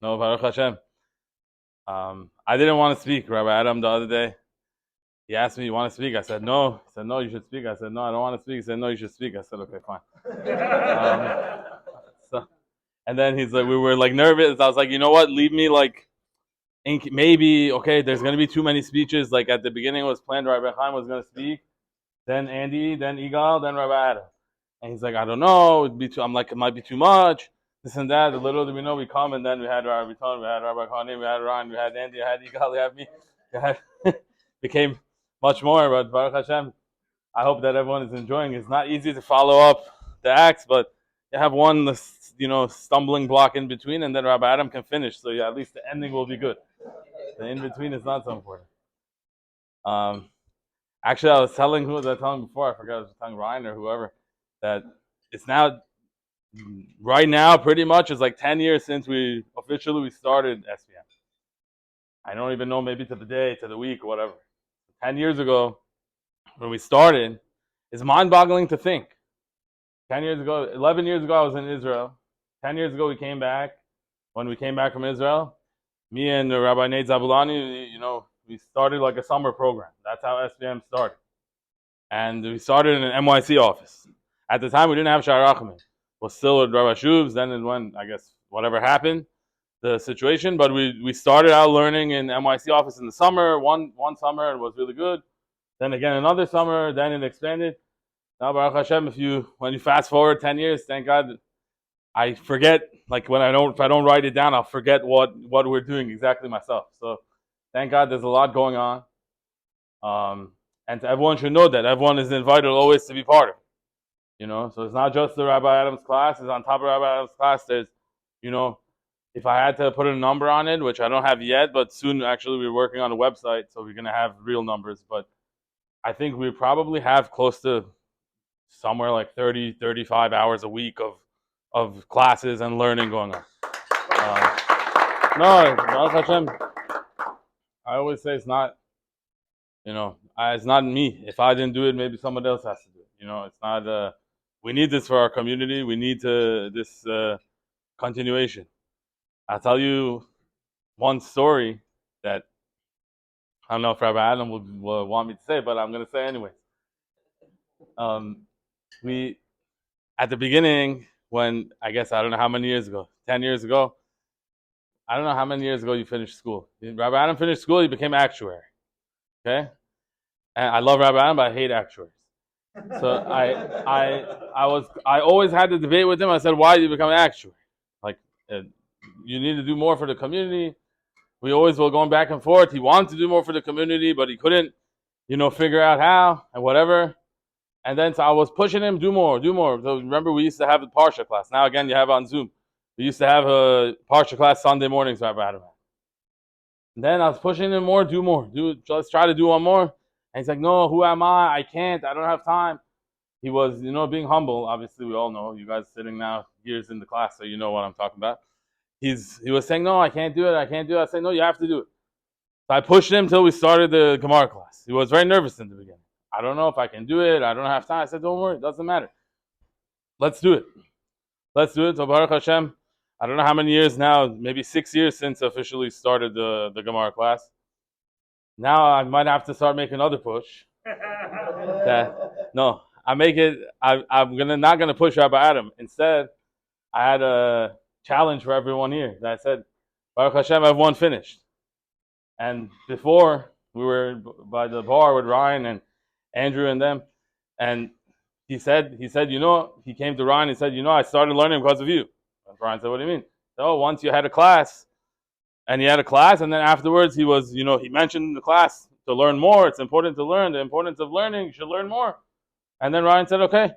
No, Baruch Hashem. I didn't want to speak, Rabbi Adam, the other day. He asked me, "You want to speak?" I said, "No." He said, "No, you should speak." I said, "No, I don't want to speak." He said, "No, you should speak." I said, "Okay, fine." So, and then he's like, we were like nervous. I was like, you know what? Leave me like, maybe okay. There's gonna be too many speeches. Like at the beginning, it was planned Rabbi Chaim was gonna speak, then Andy, then Igal, then Rabbi Adam. And he's like, I don't know. It'd be too. I'm like, it might be too much. This and that. The little did we know, we come, and then we had Rabbi Ton, we had Rabbi Khanim, we had Ryan, we had Andy, we had Igal, we had me. We had became much more. But Baruch Hashem, I hope that everyone is enjoying. It's not easy to follow up the acts, but you have one, stumbling block in between, and then Rabbi Adam can finish. So yeah, at least the ending will be good. The in between is not so important. Actually, I was telling who was I telling before? I forgot. I was telling Ryan or whoever that it's now right now pretty much it's like 10 years since we officially started SPM. I don't even know, maybe to the day, to the week, whatever. 10 years ago when we started, it's mind-boggling to think. 10 years ago, 11 years ago, I was in Israel. 10 years ago, we came back. When we came back from Israel, me and Rabbi Nate Zabulani, we started like a summer program. That's how SPM started. And we started in an NYC office. At the time, we didn't have Sha'ar Rachamim. It was still with Rabbi Shuvs. Then it went, I guess, whatever happened, the situation. But we started out learning in NYC office in the summer. One summer, it was really good. Then again, another summer. Then it expanded. Now, Baruch Hashem, when you fast forward 10 years, thank God, I forget, like if I don't write it down, I'll forget what we're doing exactly myself. So thank God there's a lot going on. And everyone should know that. Everyone is invited always to be part of it. So it's not just the Rabbi Adams class, it's on top of Rabbi Adams class. There's, if I had to put a number on it, which I don't have yet, but soon actually we're working on a website, so we're gonna have real numbers. But I think we probably have close to somewhere like 30, 35 hours a week of classes and learning going on. No, Baruch Hashem. I always say it's not, it's not me. If I didn't do it, maybe someone else has to do it. It's not. We need this for our community. We need this continuation. I'll tell you one story that I don't know if Rabbi Adam will want me to say, but I'm going to say anyway. We, at the beginning, when I guess I don't know how many years ago, 10 years ago, I don't know how many years ago you finished school. Rabbi Adam finished school, he became actuary. Okay? And I love Rabbi Adam, but I hate actuaries. So I always had to debate with him. I said, why did you become an actuary? Like, you need to do more for the community. We always were going back and forth. He wanted to do more for the community, but he couldn't, figure out how and whatever. And then so I was pushing him, do more. So remember, we used to have a Parsha class. Now again, you have it on Zoom. We used to have a Parsha class Sunday mornings, Rabbi Adam. And then I was pushing him more, do more. Let's try to do one more. And he's like, no, who am I? I can't. I don't have time. He was, being humble. Obviously, we all know. You guys sitting now years in the class, so you know what I'm talking about. He was saying, no, I can't do it. I said, no, you have to do it. So I pushed him until we started the Gemara class. He was very nervous in the beginning. I don't know if I can do it. I don't have time. I said, don't worry. It doesn't matter. Let's do it. So Baruch Hashem, I don't know how many years now, maybe 6 years since I officially started the Gemara class. Now I might have to start making another push. No, I'm not gonna push Rabbi Adam. Instead, I had a challenge for everyone here. That I said, Baruch Hashem, everyone finished. And before we were by the bar with Ryan and Andrew and them, and he said, he came to Ryan and said, I started learning because of you. And Ryan said, what do you mean? So once you had a class, and then afterwards he was, he mentioned in the class to learn more. It's important to learn. The importance of learning. You should learn more. And then Ryan said, okay.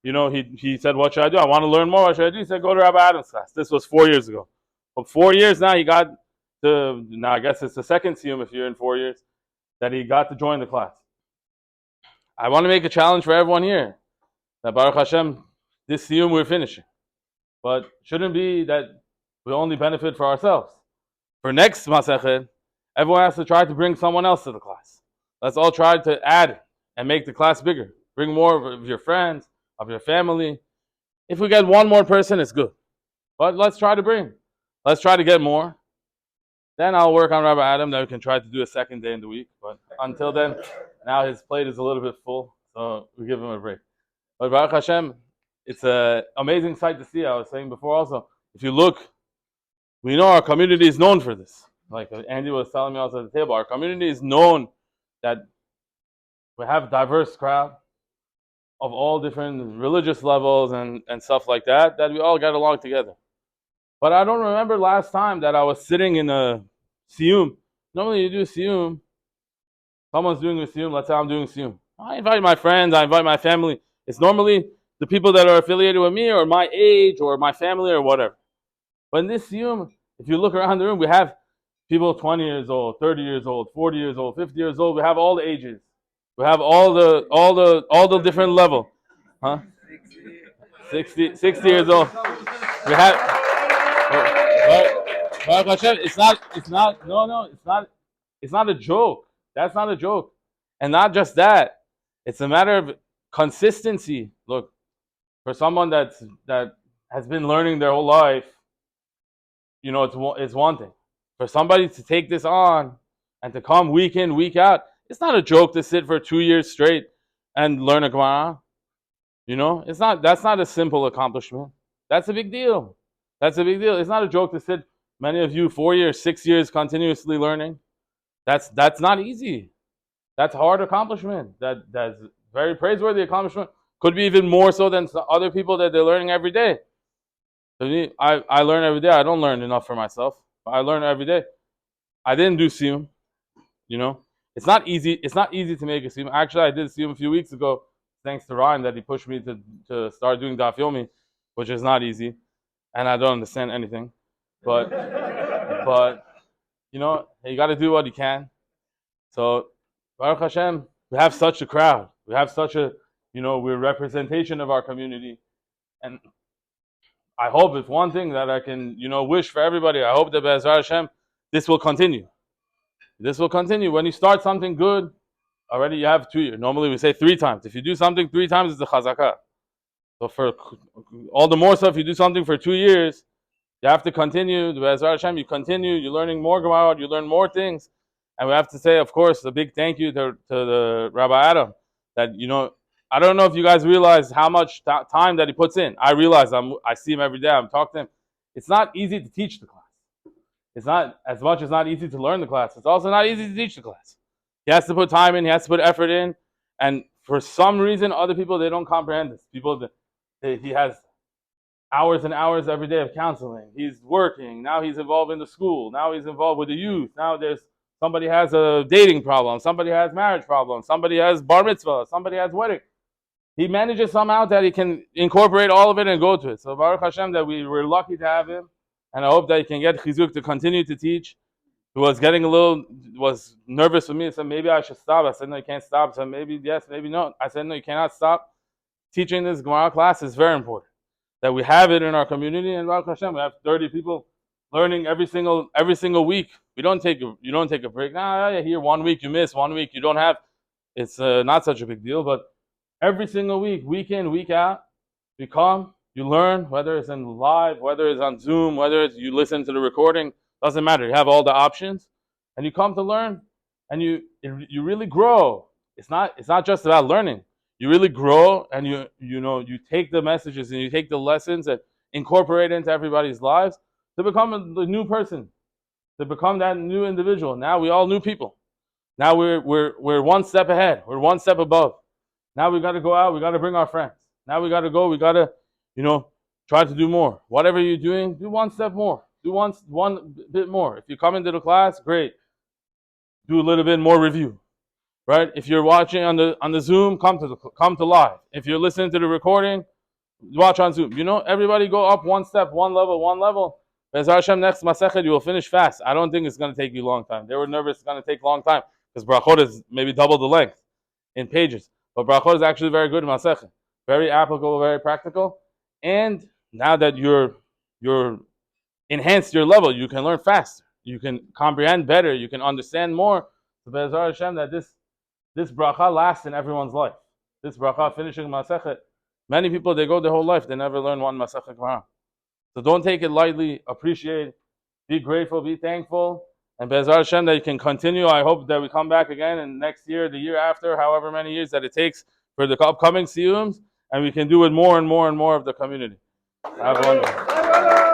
He said, what should I do? I want to learn more. What should I do? He said, go to Rabbi Adam's class. This was 4 years ago. But 4 years now, he got now I guess it's the second Siyum if you're in 4 years, that he got to join the class. I want to make a challenge for everyone here. That Baruch Hashem, this Siyum we're finishing. But shouldn't be that we only benefit for ourselves. For next Masechet, everyone has to try to bring someone else to the class. Let's all try to add and make the class bigger. Bring more of your friends, of your family. If we get one more person, it's good. But let's try to bring. Let's try to get more. Then I'll work on Rabbi Adam. Then we can try to do a second day in the week. But until then, now his plate is a little bit full, so we give him a break. But Baruch Hashem, it's an amazing sight to see. I was saying before also, if you look, we know our community is known for this. Like Andy was telling me also at the table, our community is known that we have a diverse crowd of all different religious levels and stuff like that we all get along together. But I don't remember last time that I was sitting in a Siyum. Normally you do Siyum, someone's doing a Siyum, let's say I'm doing Siyum. I invite my friends, I invite my family. It's normally the people that are affiliated with me or my age or my family or whatever. But in this Siyum, if you look around the room, we have people 20 years old, 30 years old, 40 years old, 50 years old. We have all the ages. We have all the different level. Huh? 60 years old. We have Baruch Hashem, it's not a joke. That's not a joke. And not just that. It's a matter of consistency. Look, for someone that has been learning their whole life, it's one thing. For somebody to take this on and to come week in, week out, it's not a joke to sit for 2 years straight and learn a Gemara. That's not a simple accomplishment. That's a big deal. That's a big deal. It's not a joke to sit, many of you, 4 years, 6 years continuously learning. That's not easy. That's a hard accomplishment. That's very praiseworthy accomplishment. Could be even more so than other people that they're learning every day. I learn every day. I don't learn enough for myself. I learn every day. I didn't do Siyum. It's not easy. It's not easy to make a Siyum. Actually, I did Siyum a few weeks ago, thanks to Ryan, that he pushed me to start doing Daf Yomi, which is not easy, and I don't understand anything. But you got to do what you can. So Baruch Hashem, we have such a crowd. We have such a we're representation of our community, and I hope it's one thing that I can wish for everybody. I hope that Be'ezrat Hashem, this will continue. This will continue. When you start something good, already you have 2 years. Normally we say 3 times. If you do something 3 times, it's a chazakah. So for all the more so, if you do something for 2 years, you have to continue. Be'ezrat Hashem, you continue. You're learning more Gemara. You learn more things. And we have to say, of course, a big thank you to the Rabbi Adam. That I don't know if you guys realize how much time that he puts in. I realize I see him every day. I'm talking to him. It's not easy to teach the class. It's not as much as not easy to learn the class. It's also not easy to teach the class. He has to put time in. He has to put effort in. And for some reason, other people, they don't comprehend this. He has hours and hours every day of counseling. He's working. Now he's involved in the school. Now he's involved with the youth. Now somebody has a dating problem. Somebody has marriage problems. Somebody has bar mitzvah. Somebody has wedding. He manages somehow that he can incorporate all of it and go to it. So Baruch Hashem that we're lucky to have him. And I hope that he can get chizuk to continue to teach. He was nervous with me. He said, maybe I should stop. I said, no, you can't stop. He said, maybe yes, maybe no. I said, no, you cannot stop. Teaching this Gemara class is very important. That we have it in our community. And Baruch Hashem, we have 30 people learning every single week. You don't take a break. Here 1 week you miss, 1 week you don't have. It's not such a big deal. But every single week, week in, week out, you come. You learn, whether it's in live, whether it's on Zoom, whether it's you listen to the recording, doesn't matter. You have all the options, and you come to learn, and you really grow. It's not just about learning. You really grow, and you take the messages and you take the lessons and incorporate it into everybody's lives to become a new person, to become that new individual. Now we all new people. Now we're one step ahead. We're one step above. Now we got to go out. We got to bring our friends. Now we got to go. We got to try to do more. Whatever you're doing, do one step more. Do one bit more. If you come into the class, great. Do a little bit more review, right? If you're watching on the Zoom, come to live. If you're listening to the recording, watch on Zoom. Everybody go up one step, one level. Be'ezrat Hashem, next Masechet, you will finish fast. I don't think it's going to take you a long time. They were nervous it's going to take a long time because Brachot is maybe double the length in pages. But Brachot is actually very good in Masechet. Very applicable, very practical. And now that you're enhanced your level, you can learn faster. You can comprehend better. You can understand more. So Be'ezrat Hashem, that this bracha lasts in everyone's life. This bracha, finishing Masechet. Many people, they go their whole life, they never learn one Masechet Gemara. So don't take it lightly. Appreciate Be grateful, be thankful, and Be'ezrat Hashem that you can continue. I hope that we come back again and next year, the year after, however many years that it takes for the upcoming Siyums, and we can do it more and more and more of the community. Have a wonderful.